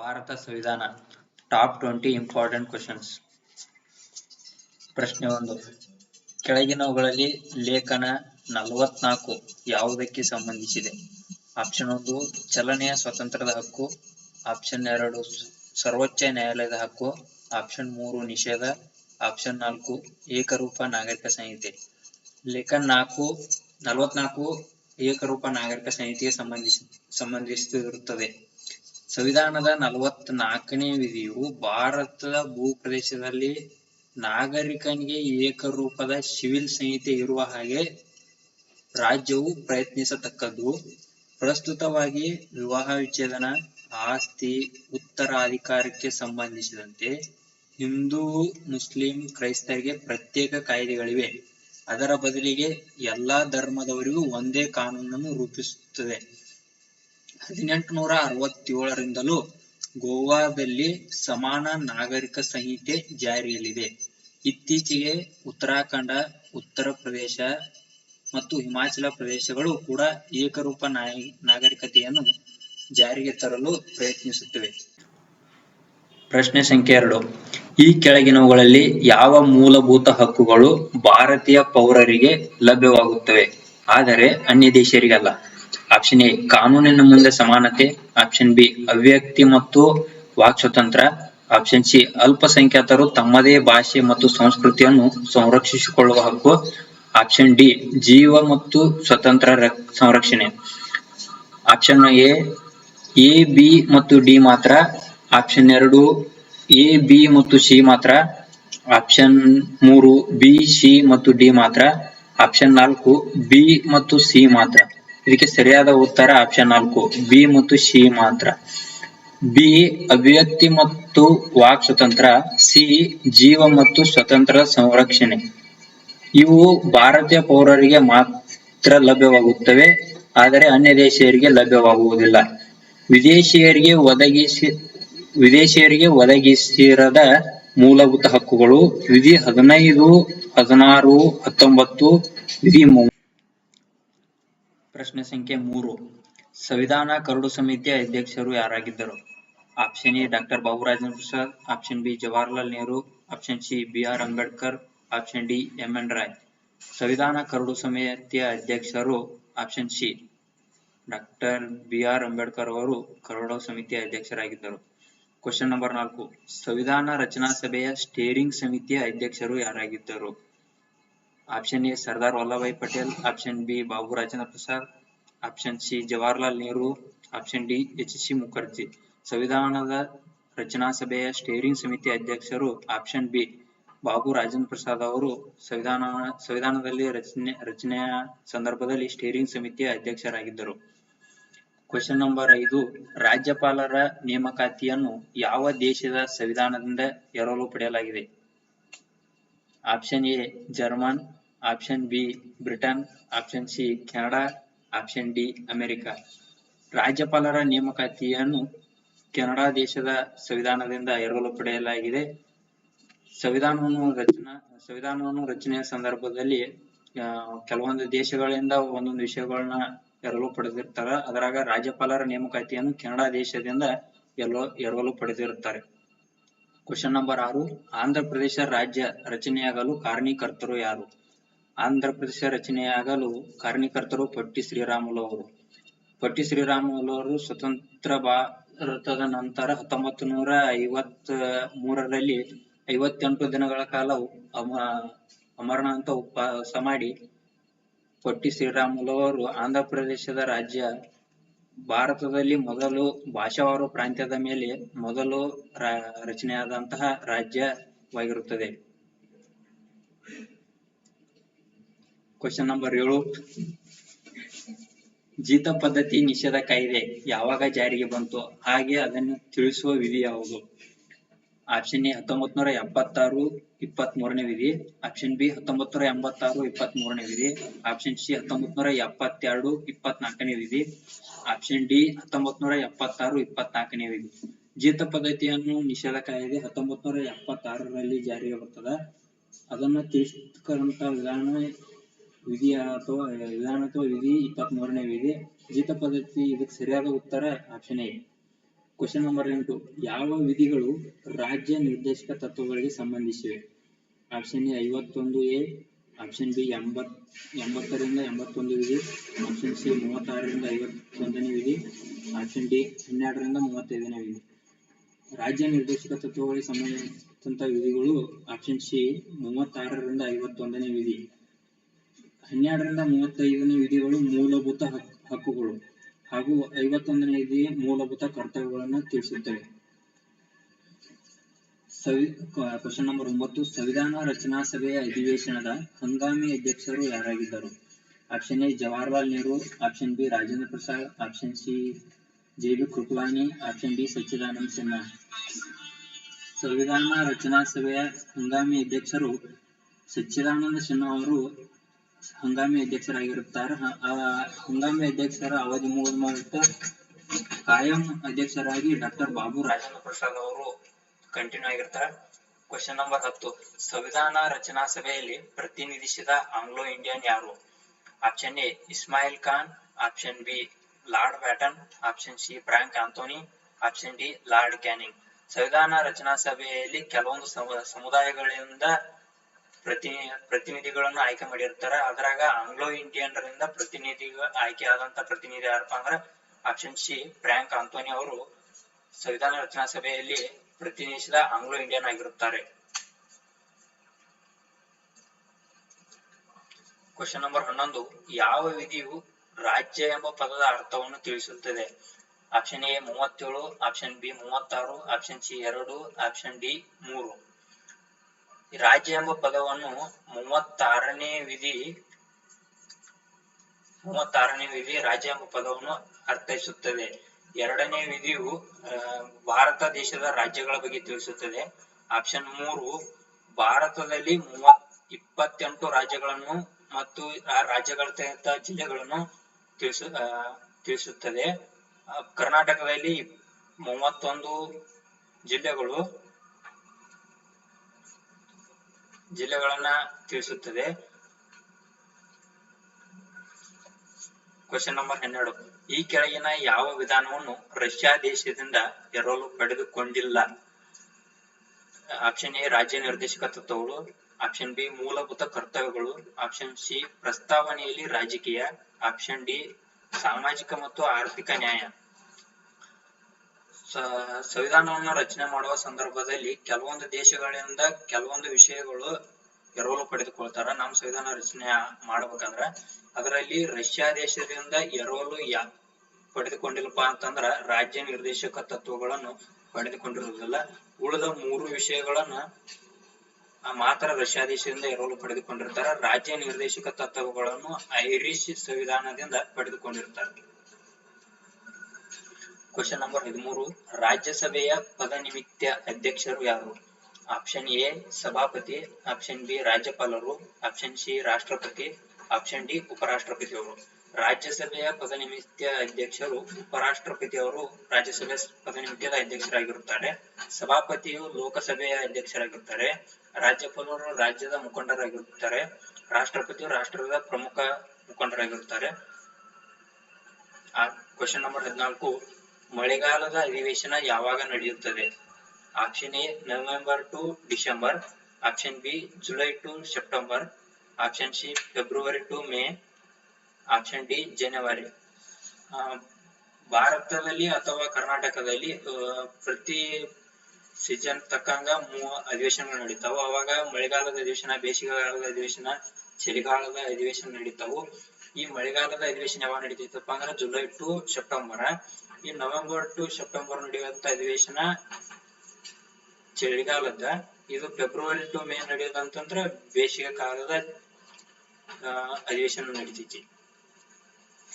ಭಾರತ ಸಂವಿಧಾನ top 20 important questions. ಪ್ರಶ್ನೆ 1. ಕೆಳಗಿನವುಗಳಲ್ಲಿ ಲೇಖನ 44 ಯಾವುದಕ್ಕೆ ಸಂಬಂಧಿಸಿದೆ? ಆಪ್ಷನ್ 1 ಚಲನೆಯ ಸ್ವಾತಂತ್ರ್ಯದ ಹಕ್ಕು, ಆಪ್ಷನ್ 2 ಸರ್ವೋಚ್ಚ ನ್ಯಾಯಾಲಯದ ಹಕ್ಕು, ಆಪ್ಷನ್ 3 ನಿಷೇಧ, ಆಪ್ಷನ್ 4 ಏಕರೂಪ ನಾಗರಿಕ ಸಂಹಿತೆ. ಲೇಖನ 44 ಏಕರೂಪ ನಾಗರಿಕ ಸಂಹಿತೆಗೆ ಸಂಬಂಧಿಸಿರುತ್ತದೆ. ಸಂವಿಧಾನದ 44ನೇ ವಿಧಿಯು ಭಾರತದ ಭೂಪ್ರದೇಶದಲ್ಲಿ ನಾಗರಿಕನಿಗೆ ಏಕರೂಪದ ಸಿವಿಲ್ ಸಂಹಿತೆ ಇರುವ ಹಾಗೆ ರಾಜ್ಯವು ಪ್ರಯತ್ನಿಸತಕ್ಕದ್ದು. ಪ್ರಸ್ತುತವಾಗಿ ವಿವಾಹ ವಿಚ್ಛೇದನ, ಆಸ್ತಿ ಉತ್ತರಾಧಿಕಾರಕ್ಕೆ ಸಂಬಂಧಿಸಿದಂತೆ ಹಿಂದೂ, ಮುಸ್ಲಿಂ, ಕ್ರೈಸ್ತರಿಗೆ ಪ್ರತ್ಯೇಕ ಕಾಯ್ದೆಗಳಿವೆ. ಅದರ ಬದಲಿಗೆ ಎಲ್ಲಾ ಧರ್ಮದವರಿಗೂ ಒಂದೇ ಕಾನೂನನ್ನು ರೂಪಿಸುತ್ತದೆ. 1867ರಿಂದಲೂ ಗೋವಾದಲ್ಲಿ ಸಮಾನ ನಾಗರಿಕ ಸಂಹಿತೆ ಜಾರಿಯಲ್ಲಿದೆ. ಇತ್ತೀಚೆಗೆ ಉತ್ತರಾಖಂಡ, ಉತ್ತರ ಪ್ರದೇಶ ಮತ್ತು ಹಿಮಾಚಲ ಪ್ರದೇಶಗಳು ಕೂಡ ಏಕರೂಪ ನಾಗರಿಕತೆಯನ್ನು ಜಾರಿಗೆ ತರಲು ಪ್ರಯತ್ನಿಸುತ್ತಿವೆ. ಪ್ರಶ್ನೆ ಸಂಖ್ಯೆ 2. ಈ ಕೆಳಗಿನವುಗಳಲ್ಲಿ ಯಾವ ಮೂಲಭೂತ ಹಕ್ಕುಗಳು ಭಾರತೀಯ ಪೌರರಿಗೆ ಲಭ್ಯವಾಗುತ್ತವೆ ಆದರೆ ಅನ್ಯ ದೇಶೀಯರಿಗಲ್ಲ? ಆಪ್ಷನ್ ಎ ಕಾನೂನಿನ ಮುಂದೆ ಸಮಾನತೆ, ಆಪ್ಷನ್ ಬಿ ಅಭಿವ್ಯಕ್ತಿ ಮತ್ತು ವಾಕ್ ಸ್ವಾತಂತ್ರ್ಯ, ಆಪ್ಷನ್ ಸಿ ಅಲ್ಪಸಂಖ್ಯಾತರು ತಮ್ಮದೇ ಭಾಷೆ ಮತ್ತು ಸಂಸ್ಕೃತಿಯನ್ನು ಸಂರಕ್ಷಿಸಿಕೊಳ್ಳುವ ಹಕ್ಕು, ಆಪ್ಷನ್ ಡಿ ಜೀವ ಮತ್ತು ಸ್ವತಂತ್ರ ಸಂರಕ್ಷಣೆ. ಆಪ್ಷನ್ ಎ ಬಿ ಮತ್ತು ಡಿ ಮಾತ್ರ, ಆಪ್ಷನ್ 2 ಎ ಬಿ ಮತ್ತು ಸಿ ಮಾತ್ರ, ಆಪ್ಷನ್ 3 ಬಿ ಸಿ ಮತ್ತು ಡಿ ಮಾತ್ರ, ಆಪ್ಷನ್ 4 ಬಿ ಮತ್ತು ಸಿ ಮಾತ್ರ. ಇದಕ್ಕೆ ಸರಿಯಾದ ಉತ್ತರ ಆಪ್ಷನ್ 4 ಬಿ ಮತ್ತು ಸಿ ಮಾತ್ರ. ಬಿ ಅಭಿವ್ಯಕ್ತಿ ಮತ್ತು ವಾಕ್ ಸ್ವತಂತ್ರ, ಸಿ ಜೀವ ಮತ್ತು ಸ್ವತಂತ್ರ ಸಂರಕ್ಷಣೆ. ಇವು ಭಾರತೀಯ ಪೌರರಿಗೆ ಮಾತ್ರ ಲಭ್ಯವಾಗುತ್ತವೆ ಆದರೆ ಅನ್ಯ ದೇಶೀಯರಿಗೆ ಲಭ್ಯವಾಗುವುದಿಲ್ಲ. ವಿದೇಶಿಯರಿಗೆ ಒದಗಿಸಿರದ ಮೂಲಭೂತ ಹಕ್ಕುಗಳು ವಿಧಿ 15, 16, 19, ವಿಧಿ 30. ಪ್ರಶ್ನೆ ಸಂಖ್ಯೆ 3. ಸಂವಿಧಾನ ಕರಡು ಸಮಿತಿಯ ಅಧ್ಯಕ್ಷರು ಯಾರಾಗಿದ್ದರು? Option A doctor Babu Rajendra Prasad, option B Jawaharlal Nehru, option C B R. Ambedkar, option D M N. Roy. ಸಂವಿಧಾನ ಕರಡು ಸಮಿತಿಯ ಅಧ್ಯಕ್ಷರು option C doctor B R. Ambedkar ಅವರು ಕರಡು ಸಮಿತಿಯ ಅಧ್ಯಕ್ಷರಾಗಿದ್ದರು. Question number 4. ಸಂವಿಧಾನ ರಚನಾ ಸಭೆಯ ಸ್ಟೇರಿಂಗ್ ಸಮಿತಿಯ ಅಧ್ಯಕ್ಷರು ಯಾರಾಗಿದ್ದರು? Option A Sardar Vallabhbhai Patel, option B Babu Rajendra Prasad, option C Jawaharlal Nehru, option D H C. Mukherjee. ಸಂವಿಧಾನದ ರಚನಾ ಸಭೆಯ ಸ್ಟೇರಿಂಗ್ ಸಮಿತಿಯ ಅಧ್ಯಕ್ಷರು ಆಪ್ಷನ್ ಬಿ ಬಾಬು ರಾಜೇಂದ್ರ ಪ್ರಸಾದ್ ಅವರು ಸಂವಿಧಾನದಲ್ಲಿ ರಚನೆಯ ಸಂದರ್ಭದಲ್ಲಿ ಸ್ಟೇರಿಂಗ್ ಸಮಿತಿಯ ಅಧ್ಯಕ್ಷರಾಗಿದ್ದರು. Question number 5. ರಾಜ್ಯಪಾಲರ ನೇಮಕಾತಿಯನ್ನು ಯಾವ ದೇಶದ ಸಂವಿಧಾನದಿಂದ ಎರವಲು ಪಡೆಯಲಾಗಿದೆ? Option A German, option B Britain, option C Canada, option D America. ರಾಜ್ಯಪಾಲರ ನೇಮಕಾತಿಯನ್ನು ಕೆನಡಾ ದೇಶದ ಸಂವಿಧಾನದಿಂದ ಎರವಲು ಪಡೆಯಲಾಗಿದೆ. ಸಂವಿಧಾನವನ್ನು ರಚನೆಯ ಸಂದರ್ಭದಲ್ಲಿ ಕೆಲವೊಂದು ದೇಶಗಳಿಂದ ಒಂದೊಂದು ವಿಷಯಗಳನ್ನ ಎರವಲು ಪಡೆದಿರ್ತಾರ. ಅದರಾಗ ರಾಜ್ಯಪಾಲರ ನೇಮಕಾತಿಯನ್ನು ಕೆನಡಾ ದೇಶದಿಂದ ಎರವಲು ಪಡೆದಿರುತ್ತಾರೆ. Question number 6. ಆಂಧ್ರ ಪ್ರದೇಶ ರಾಜ್ಯ ರಚನೆಯಾಗಲು ಕಾರಣೀಕರ್ತರು ಯಾರು? ಆಂಧ್ರ ಪ್ರದೇಶ ರಚನೆಯಾಗಲು ಕಾರಣೀಕರ್ತರು ಪೊಟ್ಟಿ ಶ್ರೀರಾಮುಲು ಅವರು. ಪೊಟ್ಟಿ ಶ್ರೀರಾಮುಲು ಅವರು ಸ್ವತಂತ್ರ ಭಾರತದ ನಂತರ 1953ರಲ್ಲಿ 58 ದಿನಗಳ ಕಾಲ ಅಮರನಾಥ ಉಪವಾಸ ಮಾಡಿ ಪೊಟ್ಟಿ ಶ್ರೀರಾಮುಲು ಅವರು ಆಂಧ್ರ ಪ್ರದೇಶದ ರಾಜ್ಯ ಭಾರತದಲ್ಲಿ ಮೊದಲು ಭಾಷಾವಾರು ಪ್ರಾಂತ್ಯದ ಮೇಲೆ ಮೊದಲು ರಚನೆಯಾದಂತಹ ರಾಜ್ಯವಾಗಿರುತ್ತದೆ. Question number 7. ಜೀತ ಪದ್ಧತಿ ನಿಷೇಧ ಕಾಯ್ದೆ ಯಾವಾಗ ಜಾರಿಗೆ ಬಂತು ಹಾಗೆ ಅದನ್ನು ತಿಳಿಸುವ ವಿಧಿ ಯಾವುದು? ಆಪ್ಷನ್ ಎ 1976 23ನೇ ವಿಧಿ, ಆಪ್ಷನ್ ಬಿ 1986 23ನೇ ವಿಧಿ, ಆಪ್ಷನ್ ಸಿ 1972 24ನೇ ವಿಧಿ, ಆಪ್ಷನ್ ಡಿ 1976 24ನೇ ವಿಧಿ. ಜೀತ ಪದ್ಧತಿಯನ್ನು ನಿಷೇಧ ಕಾಯ್ದೆ 1976ರಲ್ಲಿ ಜಾರಿಗೆ ಬರ್ತದ. ಅದನ್ನ ತಿಳಿಸ್ತಕ್ಕಂತ ವಿಧಿ ಅಥವಾ ವಿಧಿ 23ನೇ ವಿಧಿ. ಜೀತ ಪದ್ಧತಿ ಇದಕ್ಕೆ ಸರಿಯಾದ ಉತ್ತರ ಆಪ್ಷನ್ ಎ. ಕ್ವಶನ್ ನಂಬರ್ 8, ಯಾವ ವಿಧಿಗಳು ರಾಜ್ಯ ನಿರ್ದೇಶಕ ತತ್ವಗಳಿಗೆ ಸಂಬಂಧಿಸಿವೆ? Option A 51A, option B 80ರಿಂದ 81 ವಿಧಿ, ಆಪ್ಷನ್ ಸಿ 36ರಿಂದ 51ನೇ ವಿಧಿ, ಆಪ್ಷನ್ ಡಿ 12ರಿಂದ 35ನೇ ವಿಧಿ. ರಾಜ್ಯ ನಿರ್ದೇಶಕ ತತ್ವಗಳಿಗೆ ಸಂಬಂಧಿಸಿದಂತ ವಿಧಿಗಳು ಆಪ್ಷನ್ ಸಿ 36ರಿಂದ 51ನೇ ವಿಧಿ. 12ರಿಂದ 35ನೇ ವಿಧಿಗಳು ಮೂಲಭೂತ ಹಕ್ಕುಗಳು ಹಾಗೂ 51ನೇ ವಿಧಿ ಮೂಲಭೂತ ಕರ್ತವ್ಯಗಳನ್ನು ತಿಳಿಸುತ್ತವೆ. ಕ್ವಶನ್ ನಂಬರ್ 9, ಸಂವಿಧಾನ ರಚನಾ ಸಭೆಯ ಅಧಿವೇಶನದ ಹಂಗಾಮಿ ಅಧ್ಯಕ್ಷರು ಯಾರಾಗಿದ್ದರು? Option A Jawaharlal Nehru, option B Rajendra Prasad, option C J B. Kripalani, option D Sachchidananda Sinha. ಸಂವಿಧಾನ ರಚನಾ ಸಭೆಯ ಹಂಗಾಮಿ ಅಧ್ಯಕ್ಷರು ಸಚ್ಚಿದಾನಂದ ಸಿನ್ಹಾ ಅವರು ಹಂಗಾಮಿ ಅಧ್ಯಕ್ಷರಾಗಿರುತ್ತಾರೆ. ಹಂಗಾಮಿ ಅಧ್ಯಕ್ಷರ ಅವಧಿ ಮುಗಿದ ಮೂಲಕ ಕಾಯಂ ಅಧ್ಯಕ್ಷರಾಗಿ ಡಾಕ್ಟರ್ ಬಾಬು ರಾಜೇಂದ್ರ ಪ್ರಸಾದ್ ಅವರು ಕಂಟಿನ್ಯೂ ಆಗಿರ್ತಾರೆ. ಕ್ವಶನ್ ನಂಬರ್ 10, ಸಂವಿಧಾನ ರಚನಾ ಸಭೆಯಲ್ಲಿ ಪ್ರತಿನಿಧಿಸಿದ ಆಂಗ್ಲೋ ಇಂಡಿಯನ್ ಯಾರು? Option A Ismail Khan, option B lord baton, option C Frank Anthony, option D lord canning. ಸಂವಿಧಾನ ರಚನಾ ಸಭೆಯಲ್ಲಿ ಕೆಲವೊಂದು ಸಮುದಾಯಗಳಿಂದ ಪ್ರತಿನಿಧಿಗಳನ್ನು ಆಯ್ಕೆ ಮಾಡಿರ್ತಾರೆ. ಅದರಾಗ ಆಂಗ್ಲೋ ಇಂಡಿಯನ್ರಿಂದ ಆಯ್ಕೆ ಆದಂತ ಪ್ರತಿನಿಧಿ ಯಾರಪ್ಪ ಅಂದ್ರ ಆಪ್ಷನ್ ಸಿ ಫ್ರಾಂಕ್ ಆಂಥೋನಿ ಅವರು ಸಂವಿಧಾನ ರಚನಾ ಸಭೆಯಲ್ಲಿ ಪ್ರತಿನಿಧಿಸಿದ ಆಂಗ್ಲೋ ಇಂಡಿಯನ್ ಆಗಿರುತ್ತಾರೆ. ಕ್ವಶನ್ ನಂಬರ್ 11, ಯಾವ ವಿಧಿಯು ರಾಜ್ಯ ಎಂಬ ಪದದ ಅರ್ಥವನ್ನು ತಿಳಿಸುತ್ತದೆ? Option A 37, option B 36, option C 2, option D 3. ರಾಜ್ಯ ಎಂಬ ಪದವನ್ನು 36ನೇ ವಿಧಿ ರಾಜ್ಯ ಎಂಬ ಪದವನ್ನು ಅರ್ಥೈಸುತ್ತದೆ. 2ನೇ ವಿಧಿಯು ಭಾರತ ದೇಶದ ರಾಜ್ಯಗಳ ಬಗ್ಗೆ ತಿಳಿಸುತ್ತದೆ. ಆಪ್ಷನ್ 3 ಭಾರತದಲ್ಲಿ 28 ರಾಜ್ಯಗಳನ್ನು ಮತ್ತು ಆ ರಾಜ್ಯಗಳ ಜಿಲ್ಲೆಗಳನ್ನು ತಿಳಿಸುತ್ತದೆ. ಕರ್ನಾಟಕದಲ್ಲಿ 31 ಜಿಲ್ಲೆಗಳನ್ನ ತಿಳಿಸುತ್ತದೆ. ಕ್ವಶನ್ ನಂಬರ್ 12, ಈ ಕೆಳಗಿನ ಯಾವ ವಿಧಾನವನ್ನು ರಷ್ಯಾ ದೇಶದಿಂದ ಎರವಲು ಪಡೆದುಕೊಂಡಿಲ್ಲ? ಆಪ್ಷನ್ ಎ ರಾಜ್ಯ ನಿರ್ದೇಶಕ ತತ್ವಗಳು, ಆಪ್ಷನ್ ಬಿ ಮೂಲಭೂತ ಕರ್ತವ್ಯಗಳು, ಆಪ್ಷನ್ ಸಿ ಪ್ರಸ್ತಾವನೆಯಲ್ಲಿ ರಾಜಕೀಯ, ಆಪ್ಷನ್ ಡಿ ಸಾಮಾಜಿಕ ಮತ್ತು ಆರ್ಥಿಕ ನ್ಯಾಯ. ಸಂವಿಧಾನವನ್ನು ರಚನೆ ಮಾಡುವ ಸಂದರ್ಭದಲ್ಲಿ ಕೆಲವೊಂದು ದೇಶಗಳಿಂದ ಕೆಲವೊಂದು ವಿಷಯಗಳು ಎರವಲು ಪಡೆದುಕೊಳ್ತಾರ. ನಮ್ಮ ಸಂವಿಧಾನ ರಚನೆ ಮಾಡ್ಬೇಕಂದ್ರ ಅದರಲ್ಲಿ ರಷ್ಯಾ ದೇಶದಿಂದ ಎರವಲು ಪಡೆದುಕೊಂಡಿಲ್ಲಪ್ಪ ಅಂತಂದ್ರ ರಾಜ್ಯ ನಿರ್ದೇಶಕ ತತ್ವಗಳನ್ನು ಪಡೆದುಕೊಂಡಿರುವುದಿಲ್ಲ. ಉಳಿದ 3 ವಿಷಯಗಳನ್ನ ಮಾತ್ರ ರಷ್ಯಾ ದೇಶದಿಂದ ಎರವಲು ಪಡೆದುಕೊಂಡಿರ್ತಾರೆ. ರಾಜ್ಯ ನಿರ್ದೇಶಕ ತತ್ವಗಳನ್ನು ಐರಿಷ್ ಸಂವಿಧಾನದಿಂದ ಪಡೆದುಕೊಂಡಿರ್ತಾರೆ. ಕ್ವಶನ್ ನಂಬರ್ 13, ರಾಜ್ಯಸಭೆಯ ಪದನಿಮಿತ್ಯ ಅಧ್ಯಕ್ಷರು ಯಾರು? ಆಪ್ಷನ್ ಎ ಸಭಾಪತಿ, ಆಪ್ಷನ್ ಬಿ ರಾಜ್ಯಪಾಲರು, ಆಪ್ಷನ್ ಸಿ ರಾಷ್ಟ್ರಪತಿ, ಆಪ್ಷನ್ ಡಿ ಉಪರಾಷ್ಟ್ರಪತಿಯವರು. ರಾಜ್ಯಸಭೆಯ ಪದನಿಮಿತ್ಯ ಅಧ್ಯಕ್ಷರು ಉಪರಾಷ್ಟ್ರಪತಿಯವರು ರಾಜ್ಯಸಭೆ ಪದನಿಮಿತ್ಯದ ಅಧ್ಯಕ್ಷರಾಗಿರುತ್ತಾರೆ. ಸಭಾಪತಿಯು ಲೋಕಸಭೆಯ ಅಧ್ಯಕ್ಷರಾಗಿರುತ್ತಾರೆ. ರಾಜ್ಯಪಾಲರು ರಾಜ್ಯದ ಮುಖಂಡರಾಗಿರುತ್ತಾರೆ. ರಾಷ್ಟ್ರಪತಿಯು ರಾಷ್ಟ್ರದ ಪ್ರಮುಖ ಮುಖಂಡರಾಗಿರುತ್ತಾರೆ. ಕ್ವಶನ್ ನಂಬರ್ 14, ಮಳೆಗಾಲದ ಅಧಿವೇಶನ ಯಾವಾಗ ನಡೆಯುತ್ತದೆ? Option A November to December, option B July to September, option C February to May, option D January. ಭಾರತದಲ್ಲಿ ಅಥವಾ ಕರ್ನಾಟಕದಲ್ಲಿ ಪ್ರತಿ ಸೀಸನ್ ತಕ್ಕಂಗ ಅಧಿವೇಶನಗಳು ನಡೀತಾವು. ಅವಾಗ ಮಳೆಗಾಲದ ಅಧಿವೇಶನ, ಬೇಸಿಗೆಗಾಲದ ಅಧಿವೇಶನ, ಚಳಿಗಾಲದ ಅಧಿವೇಶನ ನಡೀತಾವು. ಈ ಮಳೆಗಾಲದ ಅಧಿವೇಶನ ಯಾವಾಗ ನಡೀತೈತಪ್ಪ ಅಂದ್ರೆ ಜುಲೈ ಟು ಸೆಪ್ಟೆಂಬರ್. ಈ ನವೆಂಬರ್ ಟು ಸೆಪ್ಟೆಂಬರ್ ನಡೆಯುವಂತ ಅಧಿವೇಶನ ಚಳಿಗಾಲದ. ಇದು ಫೆಬ್ರವರಿ ಟು ಮೇ ನಡೆಯೋದಂತಂದ್ರ ಬೇಸಿಗೆ ಕಾಲದ ಅಧಿವೇಶನ ನಡೀತೈತಿ.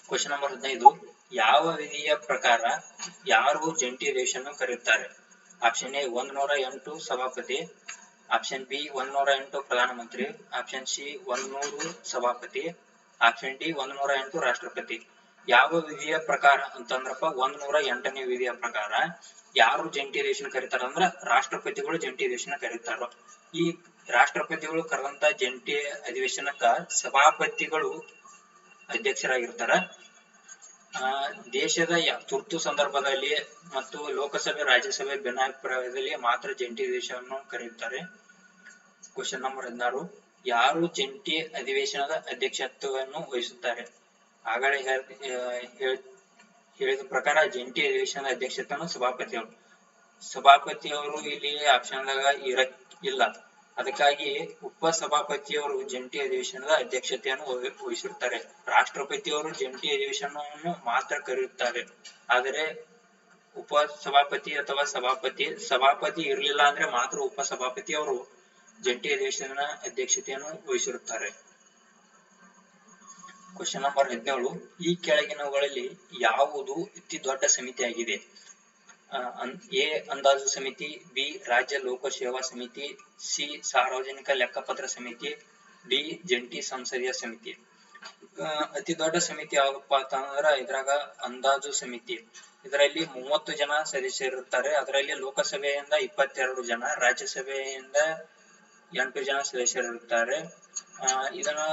ಕ್ವಶನ್ ನಂಬರ್ 15, ಯಾವ ವಿಧಿಯ ಪ್ರಕಾರ ಯಾರು ಜಂಟಿ ಅಧಿವೇಶನ ಕರೆಯುತ್ತಾರೆ? ಆಪ್ಷನ್ ಎ 108 ಸಭಾಪತಿ, ಆಪ್ಷನ್ ಬಿ 108 ಪ್ರಧಾನಮಂತ್ರಿ, ಆಪ್ಷನ್ ಸಿ 100 ಸಭಾಪತಿ, ಆಪ್ಷನ್ ಡಿ 108 ರಾಷ್ಟ್ರಪತಿ. ಯಾವ ವಿಧಿಯ ಪ್ರಕಾರ ಅಂತಂದ್ರಪ್ಪ 108ನೇ ವಿಧಿಯ ಪ್ರಕಾರ ಯಾರು ಜಂಟಿ ಅಧಿವೇಶನ ಕರೀತಾರ ಅಂದ್ರ ರಾಷ್ಟ್ರಪತಿಗಳು ಜಂಟಿ ಅಧಿವೇಶನ ಕರೀತಾರ. ಈ ರಾಷ್ಟ್ರಪತಿಗಳು ಕರೆದಂತ ಜಂಟಿ ಅಧಿವೇಶನಕ್ಕ ಸಭಾಪತಿಗಳು ಅಧ್ಯಕ್ಷರಾಗಿರ್ತಾರ. ದೇಶದ ತುರ್ತು ಸಂದರ್ಭದಲ್ಲಿ ಮತ್ತು ಲೋಕಸಭೆ ರಾಜ್ಯಸಭೆ ಭಿನ್ನಾಭಿಪ್ರಾಯದಲ್ಲಿ ಮಾತ್ರ ಜಂಟಿ ಅಧಿವೇಶನವನ್ನು ಕರೆಯುತ್ತಾರೆ. ಕ್ವಶನ್ ನಂಬರ್ 16, ಯಾರು ಜಂಟಿ ಅಧಿವೇಶನದ ಅಧ್ಯಕ್ಷತ್ವವನ್ನು ವಹಿಸುತ್ತಾರೆ? ಆಗಲೇ ಹೇಳಿದ ಪ್ರಕಾರ ಜಂಟಿ ಅಧಿವೇಶನದ ಅಧ್ಯಕ್ಷತೆಯನ್ನು ಸಭಾಪತಿಯವರು ಇಲ್ಲಿ ಆಪ್ಷನ್ ಇಲ್ಲ. ಅದಕ್ಕಾಗಿ ಉಪಸಭಾಪತಿಯವರು ಜಂಟಿ ಅಧಿವೇಶನದ ಅಧ್ಯಕ್ಷತೆಯನ್ನು ವಹಿಸಿರುತ್ತಾರೆ. ರಾಷ್ಟ್ರಪತಿಯವರು ಜಂಟಿ ಅಧಿವೇಶನವನ್ನು ಮಾತ್ರ ಕರೆಯುತ್ತಾರೆ. ಆದರೆ ಉಪಸಭಾಪತಿ ಅಥವಾ ಸಭಾಪತಿ ಇರಲಿಲ್ಲ ಅಂದ್ರೆ ಮಾತ್ರ ಉಪಸಭಾಪತಿಯವರು ಜಂಟಿ ಅಧಿವೇಶನ ಅಧ್ಯಕ್ಷತೆಯನ್ನು ವಹಿಸಿರುತ್ತಾರೆ. ಕ್ವಶನ್ ನಂಬರ್ 17, ಈ ಕೆಳಗಿನವುಗಳಲ್ಲಿ ಯಾವುದು ಅತಿ ದೊಡ್ಡ ಸಮಿತಿಯಾಗಿದೆ? ಎ ಅಂದಾಜು ಸಮಿತಿ, ಬಿ ರಾಜ್ಯ ಲೋಕಸೇವಾ ಸಮಿತಿ, ಸಿ ಸಾರ್ವಜನಿಕ ಲೆಕ್ಕಪತ್ರ ಸಮಿತಿ, ಡಿ ಜಂಟಿ ಸಂಸದೀಯ ಸಮಿತಿ. ಅತಿ ದೊಡ್ಡ ಸಮಿತಿ ಯಾವಪ್ಪ ಅಂತಂದ್ರ ಇದ್ರಾಗ ಅಂದಾಜು ಸಮಿತಿ. ಇದರಲ್ಲಿ 30 ಜನ ಸದಸ್ಯರಿರ್ತಾರೆ. ಅದರಲ್ಲಿ ಲೋಕಸಭೆಯಿಂದ 22 ಜನ, ರಾಜ್ಯಸಭೆಯಿಂದ 8 ಜನ ಸದಸ್ಯರಿರುತ್ತಾರೆ. ಇದನ್ನ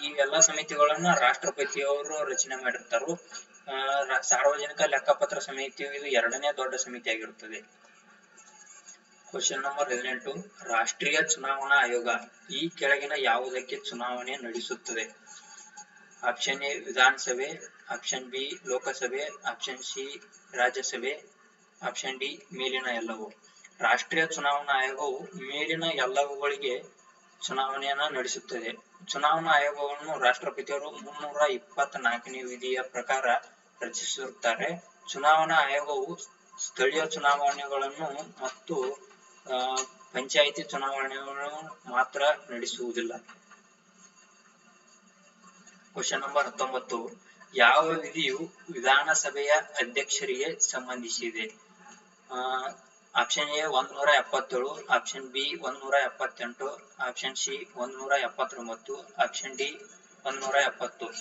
ಈ ಎಲ್ಲಾ ಸಮಿತಿಗಳನ್ನ ರಾಷ್ಟ್ರಪತಿಯವರು ರಚನೆ ಮಾಡಿರ್ತಾರು. ಸಾರ್ವಜನಿಕ ಲೆಕ್ಕಪತ್ರ ಸಮಿತಿಯು ಇದು 2ನೇ ದೊಡ್ಡ ಸಮಿತಿ ಆಗಿರುತ್ತದೆ. ಕ್ವಶನ್ ನಂಬರ್ 18, ರಾಷ್ಟ್ರೀಯ ಚುನಾವಣಾ ಆಯೋಗ ಈ ಕೆಳಗಿನ ಯಾವುದಕ್ಕೆ ಚುನಾವಣೆ ನಡೆಸುತ್ತದೆ? ಆಪ್ಷನ್ ಎ ವಿಧಾನಸಭೆ, ಆಪ್ಷನ್ ಬಿ ಲೋಕಸಭೆ, ಆಪ್ಷನ್ ಸಿ ರಾಜ್ಯಸಭೆ, ಆಪ್ಷನ್ ಡಿ ಮೇಲಿನ ಎಲ್ಲವೂ. ರಾಷ್ಟ್ರೀಯ ಚುನಾವಣಾ ಆಯೋಗವು ಮೇಲಿನ ಎಲ್ಲವುಗಳಿಗೆ ಚುನಾವಣೆಯನ್ನ ನಡೆಸುತ್ತದೆ. ಚುನಾವಣಾ ಆಯೋಗವನ್ನು ರಾಷ್ಟ್ರಪತಿಯವರು 324ನೇ ವಿಧಿಯ ಪ್ರಕಾರ ರಚಿಸಿರುತ್ತಾರೆ. ಚುನಾವಣಾ ಆಯೋಗವು ಸ್ಥಳೀಯ ಚುನಾವಣೆಗಳನ್ನು ಮತ್ತು ಪಂಚಾಯಿತಿ ಚುನಾವಣೆಗಳನ್ನು ಮಾತ್ರ ನಡೆಸುವುದಿಲ್ಲ. ಕ್ವಶನ್ ನಂಬರ್ 19, ಯಾವ ವಿಧಿಯು ವಿಧಾನಸಭೆಯ ಅಧ್ಯಕ್ಷರಿಗೆ ಸಂಬಂಧಿಸಿದೆ? Option A 177, option B 178, option C 179, option D 170.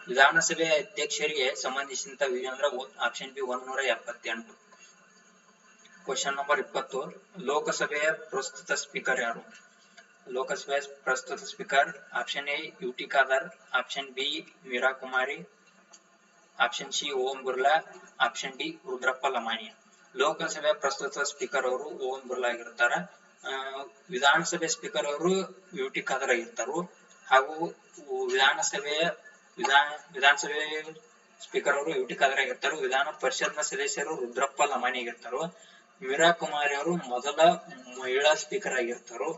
ವಿಧಾನಸಭೆಯ ಅಧ್ಯಕ್ಷರಿಗೆ ಸಂಬಂಧಿಸಿದಂತ ವಿಧಿ ಅಂದ್ರೆ ಆಪ್ಷನ್ ಬಿ 178. ಕ್ವಶನ್ ನಂಬರ್ 20, ಲೋಕಸಭೆಯ ಪ್ರಸ್ತುತ ಸ್ಪೀಕರ್ ಯಾರು? ಲೋಕಸಭೆಯ ಪ್ರಸ್ತುತ speaker option A U T Khader, option B Meera Kumari, option C Om Birla, option D Rudrappa Lamani. ಲೋಕಸಭೆಯ ಪ್ರಸ್ತುತ ಸ್ಪೀಕರ್ ಅವರು ಓಂ ಬಿರ್ಲಾ ಆಗಿರ್ತಾರ. ವಿಧಾನಸಭೆ ಸ್ಪೀಕರ್ ಅವರು ಯುಟಿ ಖಾದರ್ ಆಗಿರ್ತಾರು. ಹಾಗೂ ವಿಧಾನಸಭೆ ಸ್ಪೀಕರ್ ಅವರು ಯುಟಿ ಖಾದರ್ ಆಗಿರ್ತಾರು. ವಿಧಾನ ಪರಿಷತ್ನ ಸದಸ್ಯರು ರುದ್ರಪ್ಪ ಲಮಾಣಿ ಆಗಿರ್ತಾರು. ಮೀರಾ ಕುಮಾರಿ ಅವರು ಮೊದಲ ಮಹಿಳಾ ಸ್ಪೀಕರ್ ಆಗಿರ್ತಾರು.